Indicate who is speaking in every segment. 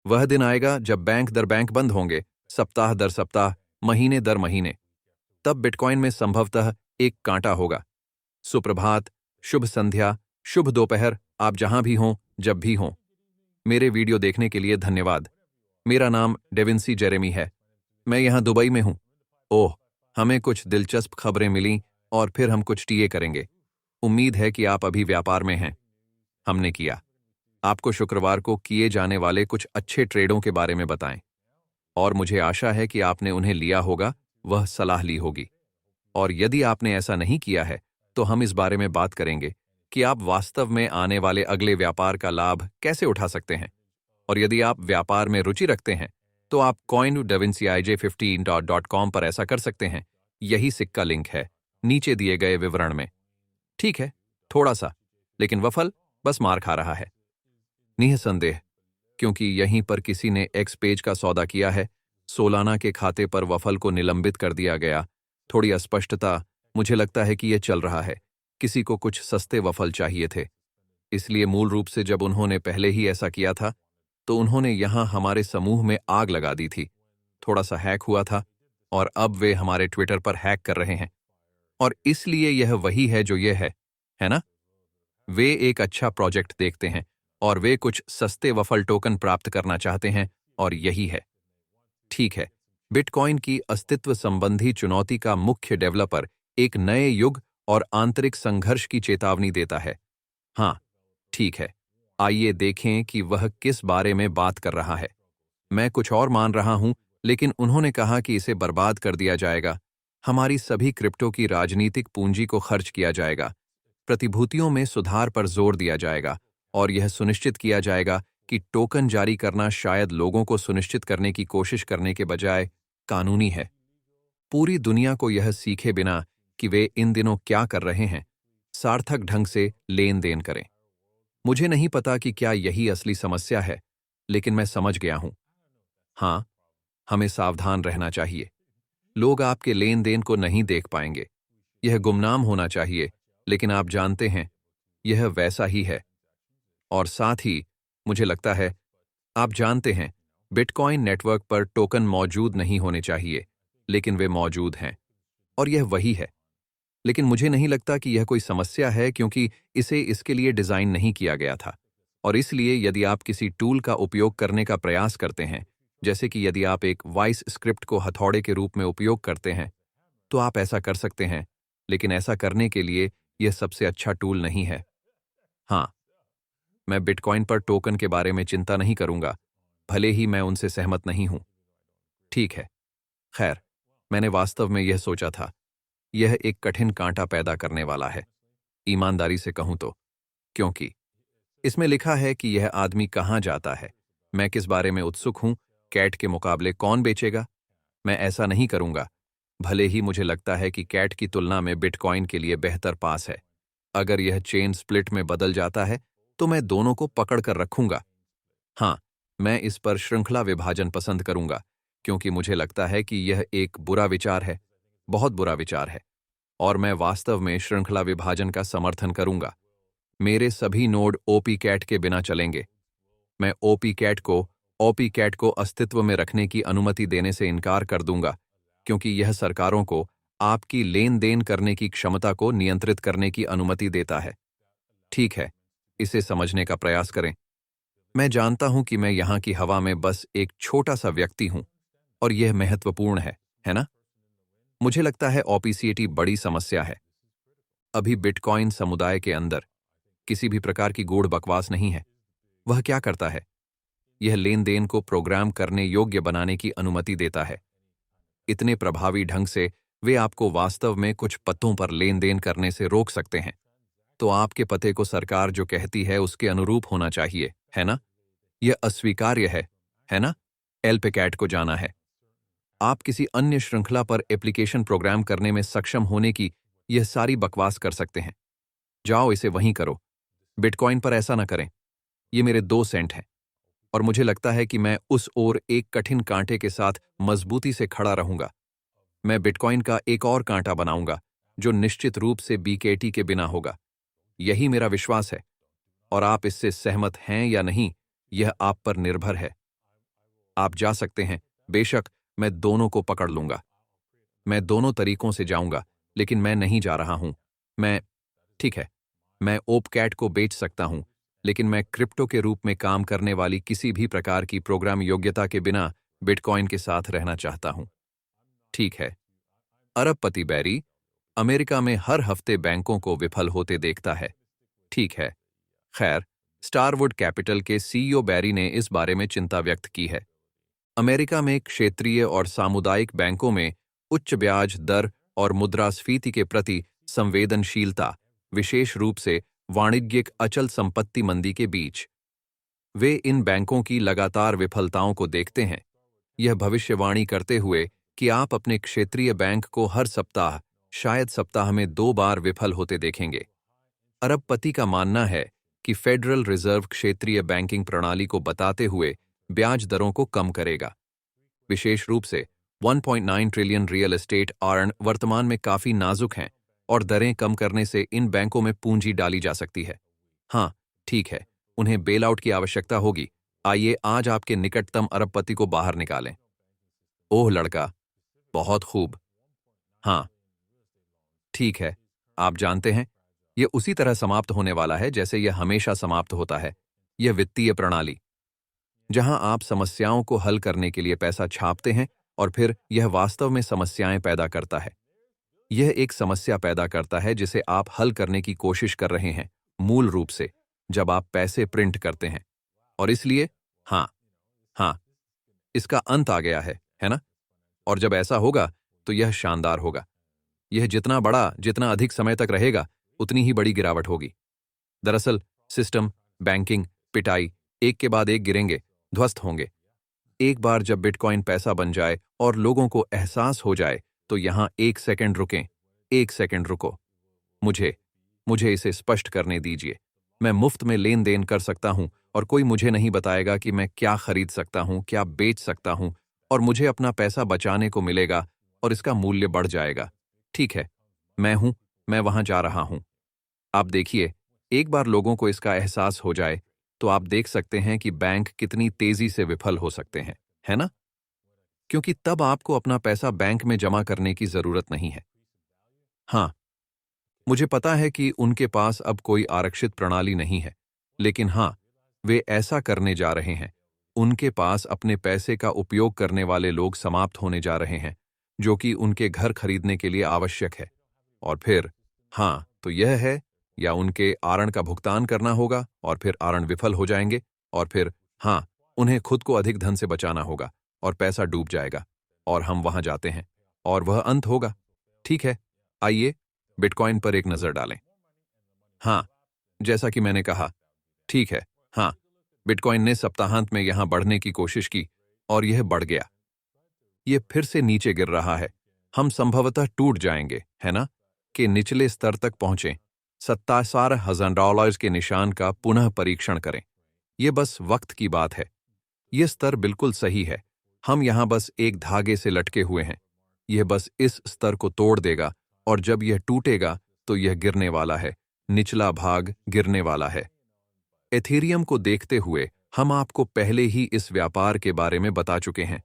Speaker 1: वह दिन आएगा जब बैंक दर बैंक बंद होंगे, सप्ताह दर सप्ताह, महीने दर महीने। तब बिटकॉइन में संभवतः एक कांटा होगा। सुप्रभात, शुभ संध्या, शुभ दोपहर, आप जहां भी हों, जब भी हों। मेरे वीडियो देखने के लिए धन्यवाद। मेरा नाम डेविंसी जेरेमी है। मैं यहां दुबई में हूं। ओह, हमें कुछ दिलचस्प खबरें मिलीं और फिर हम कुछ टीए करेंगे। उम्मीद है कि आप अभी व्यापार में हैं। हमने किया। आपको शुक्रवार को किए जाने वाले कुछ अच्छे ट्रेडों के बारे में बताएं। और मुझे आशा है कि आपने उन्हें लिया होगा, वह सलाह ली होगी। और यदि आपने ऐसा नहीं किया है, तो हम इस बारे में बात करेंगे कि आप वास्तव में आने वाले अगले व्यापार का लाभ कैसे उठा सकते हैं। और यदि आप व्यापार में रुचि रखते हैं, तो आप coindavinci15.com पर ऐसा कर सकते हैं। यही सिक्का लिंक है नीचे दिए गए विवरण में। ठीक है, थोड़ा सा, लेकिन वफल बस मार खा रहा है। निःसंदेह, क्योंकि यहीं पर किसी ने एक्स पेज का सौदा किया है। सोलाना के खाते पर वफल को निलंबित कर दिया गया। थोड़ी अस्पष्टता, मुझे लगता है कि यह चल रहा है। किसी को कुछ सस्ते वफल चाहिए थे, इसलिए मूल रूप से जब उन्होंने पहले ही ऐसा किया था, तो उन्होंने यहां हमारे समूह में आग लगा दी थी। थोड़ा सा हैक हुआ था और अब वे हमारे ट्विटर पर हैक कर रहे हैं। और इसलिए यह वही है जो यह है ना? वे एक अच्छा प्रोजेक्ट देखते हैं और वे कुछ सस्ते वफल टोकन प्राप्त करना चाहते हैं, और यही है। ठीक है, बिटकॉइन की अस्तित्व संबंधी चुनौती का मुख्य डेवलपर एक नए युग और आंतरिक संघर्ष की चेतावनी देता है। हाँ, ठीक है, आइए देखें कि वह किस बारे में बात कर रहा है। मैं कुछ और मान रहा हूं, लेकिन उन्होंने कहा कि इसे बर्बाद कर दिया जाएगा। हमारी सभी क्रिप्टो की राजनीतिक पूंजी को खर्च किया जाएगा। प्रतिभूतियों में सुधार पर जोर दिया जाएगा और यह सुनिश्चित किया जाएगा कि टोकन जारी करना शायद लोगों को सुनिश्चित करने की कोशिश करने के बजाय कानूनी है। पूरी दुनिया को यह सीखे बिना कि वे इन दिनों क्या कर रहे हैं, सार्थक ढंग से लेन देन करें। मुझे नहीं पता कि क्या यही असली समस्या है, लेकिन मैं समझ गया हूं। हाँ, हमें सावधान रहना चाहिए। लोग आपके लेन देन को नहीं देख पाएंगे। यह गुमनाम होना चाहिए, लेकिन आप जानते हैं, यह वैसा ही है। और साथ ही, मुझे लगता है, आप जानते हैं, बिटकॉइन नेटवर्क पर टोकन मौजूद नहीं होने चाहिए, लेकिन वे मौजूद हैं। और यह वही है। लेकिन मुझे नहीं लगता कि यह कोई समस्या है, क्योंकि इसे इसके लिए डिज़ाइन नहीं किया गया था। और इसलिए यदि आप किसी टूल का उपयोग करने का प्रयास करते हैं, जैसे कि यदि आप एक वॉइस स्क्रिप्ट को हथौड़े के रूप में उपयोग करते हैं, तो आप ऐसा कर सकते हैं, लेकिन ऐसा करने के लिए यह सबसे अच्छा टूल नहीं है। हाँ, मैं बिटकॉइन पर टोकन के बारे में चिंता नहीं करूंगा, भले ही मैं उनसे सहमत नहीं हूं। ठीक है, खैर, मैंने वास्तव में यह सोचा था। यह एक कठिन कांटा पैदा करने वाला है, ईमानदारी से कहूं तो, क्योंकि इसमें लिखा है कि यह आदमी कहां जाता है। मैं किस बारे में उत्सुक हूं, कैट के मुकाबले कौन बेचेगा? मैं ऐसा नहीं करूंगा, भले ही मुझे लगता है कि कैट की तुलना में बिटकॉइन के लिए बेहतर पास है। अगर यह चेन स्प्लिट में बदल जाता है, तो मैं दोनों को पकड़ कर रखूंगा। हाँ, मैं इस पर श्रृंखला विभाजन पसंद करूंगा, क्योंकि मुझे लगता है कि यह एक बुरा विचार है, बहुत बुरा विचार है। और मैं वास्तव में श्रृंखला विभाजन का समर्थन करूंगा। मेरे सभी नोड ओपी कैट के बिना चलेंगे। मैं ओपी कैट को अस्तित्व में रखने की अनुमति देने से इनकार कर दूंगा, क्योंकि यह सरकारों को आपकी लेन देन करने की क्षमता को नियंत्रित करने की अनुमति देता है। ठीक है, इसे समझने का प्रयास करें। मैं जानता हूं कि मैं यहां की हवा में बस एक छोटा सा व्यक्ति हूं, और यह महत्वपूर्ण है ना? मुझे लगता है ओपीसीटी बड़ी समस्या है। अभी बिटकॉइन समुदाय के अंदर किसी भी प्रकार की गूढ़ बकवास नहीं है। वह क्या करता है? यह लेन देन को प्रोग्राम करने योग्य बनाने की अनुमति देता है। इतने प्रभावी ढंग से वे आपको वास्तव में कुछ पतों पर लेन देन करने से रोक सकते हैं। तो आपके पते को सरकार जो कहती है उसके अनुरूप होना चाहिए, है ना? यह अस्वीकार्य है ना? एल्पेकैट को जाना है। आप किसी अन्य श्रृंखला पर एप्लीकेशन प्रोग्राम करने में सक्षम होने की यह सारी बकवास कर सकते हैं। जाओ इसे वहीं करो। बिटकॉइन पर ऐसा ना करें। ये मेरे 2 सेंट हैं, और मुझे लगता है कि मैं उस ओर एक कठिन कांटे के साथ मजबूती से खड़ा रहूंगा। मैं बिटकॉइन का एक और कांटा बनाऊंगा, जो निश्चित रूप से बीकेटी के बिना होगा। यही मेरा विश्वास है, और आप इससे सहमत हैं या नहीं, यह आप पर निर्भर है। आप जा सकते हैं, बेशक मैं दोनों को पकड़ लूंगा। मैं दोनों तरीकों से जाऊंगा, लेकिन मैं नहीं जा रहा हूं। मैं ठीक है, मैं ओपकैट को बेच सकता हूं, लेकिन मैं क्रिप्टो के रूप में काम करने वाली किसी भी प्रकार की प्रोग्राम योग्यता के बिना बिटकॉइन के साथ रहना चाहता हूं। ठीक है। अरबपति बैरी अमेरिका में हर हफ्ते बैंकों को विफल होते देखता है। ठीक है। खैर, स्टारवुड कैपिटल के सीईओ बैरी ने इस बारे में चिंता व्यक्त की है। अमेरिका में क्षेत्रीय और सामुदायिक बैंकों में उच्च ब्याज दर और मुद्रास्फीति के प्रति संवेदनशीलता, विशेष रूप से वाणिज्यिक अचल संपत्ति मंदी के बीच, वे इन बैंकों की लगातार विफलताओं को देखते हैं, यह भविष्यवाणी करते हुए कि आप अपने क्षेत्रीय बैंक को हर सप्ताह, शायद सप्ताह में 2 बार विफल होते देखेंगे। अरबपति का मानना है कि फेडरल रिजर्व क्षेत्रीय बैंकिंग प्रणाली को बताते हुए ब्याज दरों को कम करेगा। विशेष रूप से 1.9 ट्रिलियन रियल एस्टेट आर्न वर्तमान में काफी नाजुक हैं और दरें कम करने से इन बैंकों में पूंजी डाली जा सकती है। हाँ, ठीक है, उन्हें बेल आउट की आवश्यकता होगी। आइए आज आपके निकटतम अरबपति को बाहर निकालें। ओह लड़का, बहुत खूब। हाँ, ठीक है, आप जानते हैं, यह उसी तरह समाप्त होने वाला है जैसे यह हमेशा समाप्त होता है। यह वित्तीय प्रणाली, जहां आप समस्याओं को हल करने के लिए पैसा छापते हैं और फिर यह वास्तव में समस्याएं पैदा करता है। यह एक समस्या पैदा करता है जिसे आप हल करने की कोशिश कर रहे हैं, मूल रूप से, जब आप पैसे प्रिंट करते हैं। और इसलिए, हाँ, हाँ, इसका अंत आ गया है ना? और जब ऐसा होगा, तो यह शानदार होगा। यह जितना अधिक समय तक रहेगा, उतनी ही बड़ी गिरावट होगी। दरअसल, सिस्टम, बैंकिंग, पिटाई, एक के बाद एक गिरेंगे, ध्वस्त होंगे। एक बार जब बिटकॉइन पैसा बन जाए और लोगों को एहसास हो जाए, तो यहां 1 सेकंड रुकें, 1 सेकंड रुको। मुझे मुझे इसे स्पष्ट करने दीजिए। मैं मुफ्त में लेन देन कर सकता हूं और कोई मुझे नहीं बताएगा कि मैं क्या खरीद सकता हूं, क्या बेच सकता हूं, और मुझे अपना पैसा बचाने को मिलेगा और इसका मूल्य बढ़ जाएगा। ठीक है, मैं वहां जा रहा हूं। आप देखिए, एक बार लोगों को इसका एहसास हो जाए, तो आप देख सकते हैं कि बैंक कितनी तेजी से विफल हो सकते हैं, है ना? क्योंकि तब आपको अपना पैसा बैंक में जमा करने की जरूरत नहीं है। हाँ, मुझे पता है कि उनके पास अब कोई आरक्षित प्रणाली नहीं है, लेकिन हाँ, वे ऐसा करने जा रहे हैं। उनके पास अपने पैसे का उपयोग करने वाले लोग समाप्त होने जा रहे हैं, जो कि उनके घर खरीदने के लिए आवश्यक है। और फिर, हाँ, तो यह है, या उनके आरण का भुगतान करना होगा और फिर आरण विफल हो जाएंगे, और फिर, हाँ, उन्हें खुद को अधिक धन से बचाना होगा और पैसा डूब जाएगा, और हम वहां जाते हैं और वह अंत होगा। ठीक है, आइए बिटकॉइन पर एक नजर डालें। हाँ, जैसा कि मैंने कहा, ठीक है, हाँ, बिटकॉइन ने सप्ताहांत में यहां बढ़ने की कोशिश की और यह बढ़ गया। यह फिर से नीचे गिर रहा है। हम संभवतः टूट जाएंगे, है ना, कि निचले स्तर तक पहुंचें। $17,000 के निशान का पुनः परीक्षण करें। यह बस वक्त की बात है। यह स्तर बिल्कुल सही है। हम यहां बस एक धागे से लटके हुए हैं। यह बस इस स्तर को तोड़ देगा और जब यह टूटेगा तो यह गिरने वाला है, निचला भाग गिरने वाला है। एथेरियम को देखते हुए हम आपको पहले ही इस व्यापार के बारे में बता चुके हैं।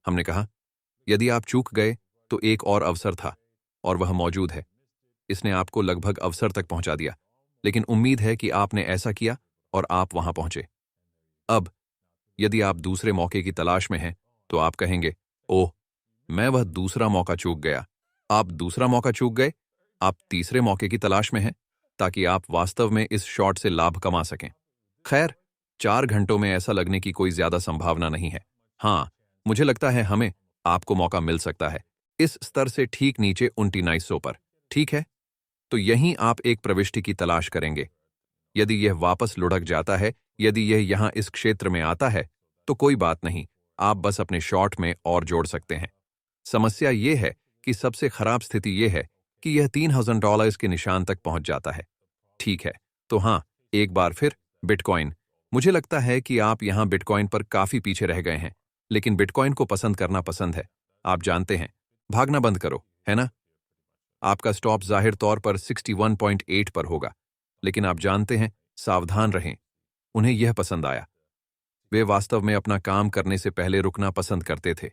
Speaker 1: हमने कहा, यदि आप चूक गए तो एक और अवसर था और वह मौजूद है। इसने आपको लगभग अवसर तक पहुंचा दिया, लेकिन उम्मीद है कि आपने ऐसा किया और आप वहां पहुंचे। अब यदि आप दूसरे मौके की तलाश में हैं, तो आप कहेंगे, ओह, मैं वह दूसरा मौका चूक गया। आप दूसरा मौका चूक गए, आप तीसरे मौके की तलाश में हैं, ताकि आप वास्तव में इस शॉट से लाभ कमा सकें। खैर, 4 घंटों में ऐसा लगने की कोई ज्यादा संभावना नहीं है। हाँ, मुझे लगता है हमें आपको मौका मिल सकता है इस स्तर से ठीक नीचे 2900 पर। ठीक है, तो यहीं आप एक प्रविष्टि की तलाश करेंगे। यदि यह वापस लुढ़क जाता है, यदि यह यहां इस क्षेत्र में आता है, तो कोई बात नहीं, आप बस अपने शॉर्ट में और जोड़ सकते हैं। समस्या यह है कि सबसे खराब स्थिति यह है कि यह $3,000 के निशान तक पहुंच जाता है। ठीक है, तो हाँ, एक बार फिर बिटकॉइन। मुझे लगता है कि आप यहां बिटकॉइन पर काफी पीछे रह गए हैं, लेकिन बिटकॉइन को पसंद करना पसंद है। आप जानते हैं, भागना बंद करो, है ना? आपका स्टॉप जाहिर तौर पर 61.8 पर होगा, लेकिन आप जानते हैं, सावधान रहें, उन्हें यह पसंद आया। वे वास्तव में अपना काम करने से पहले रुकना पसंद करते थे।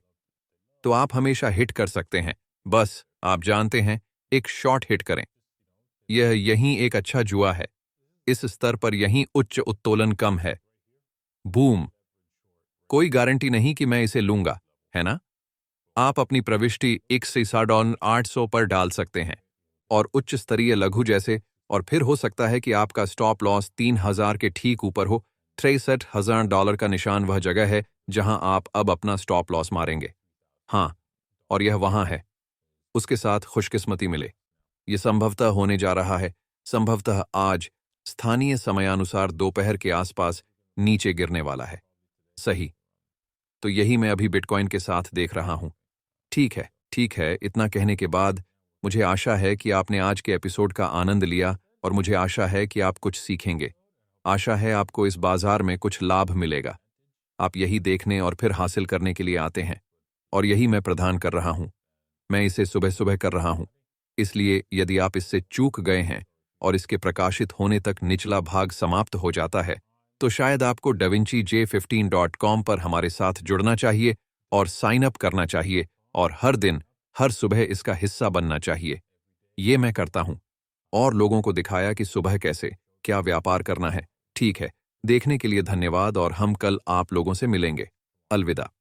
Speaker 1: तो आप हमेशा हिट कर सकते हैं, बस आप जानते हैं, एक शॉट हिट करें। यह यहीं एक अच्छा जुआ है। इस स्तर पर यहीं उच्च उत्तोलन कम है। बूम। कोई गारंटी नहीं कि मैं इसे लूंगा, है ना? आप अपनी प्रविष्टि $800 पर डाल सकते हैं और उच्च स्तरीय लघु जैसे, और फिर हो सकता है कि आपका स्टॉप लॉस 3000 के ठीक ऊपर हो। $63,000 का निशान वह जगह है जहां आप अब अपना स्टॉप लॉस मारेंगे। हाँ, और यह वहां है। उसके साथ खुशकिस्मती मिले। यह संभवतः होने जा रहा है, संभवतः आज, स्थानीय समयानुसार दोपहर के आसपास नीचे गिरने वाला है। सही। तो यही मैं अभी बिटकॉइन के साथ देख रहा हूं। ठीक है, इतना कहने के बाद मुझे आशा है कि आपने आज के एपिसोड का आनंद लिया और मुझे आशा है कि आप कुछ सीखेंगे। आशा है आपको इस बाजार में कुछ लाभ मिलेगा। आप यही देखने और फिर हासिल करने के लिए आते हैं, और यही मैं प्रदान कर रहा हूं। मैं इसे सुबह सुबह कर रहा हूं। इसलिए यदि आप इससे चूक गए हैं और इसके प्रकाशित होने तक निचला भाग समाप्त हो जाता है, तो शायद आपको davinci15.com पर हमारे साथ जुड़ना चाहिए और साइन अप करना चाहिए और हर दिन, हर सुबह इसका हिस्सा बनना चाहिए। ये मैं करता हूं और लोगों को दिखाया कि सुबह कैसे, क्या व्यापार करना है। ठीक है, देखने के लिए धन्यवाद और हम कल आप लोगों से मिलेंगे। अलविदा।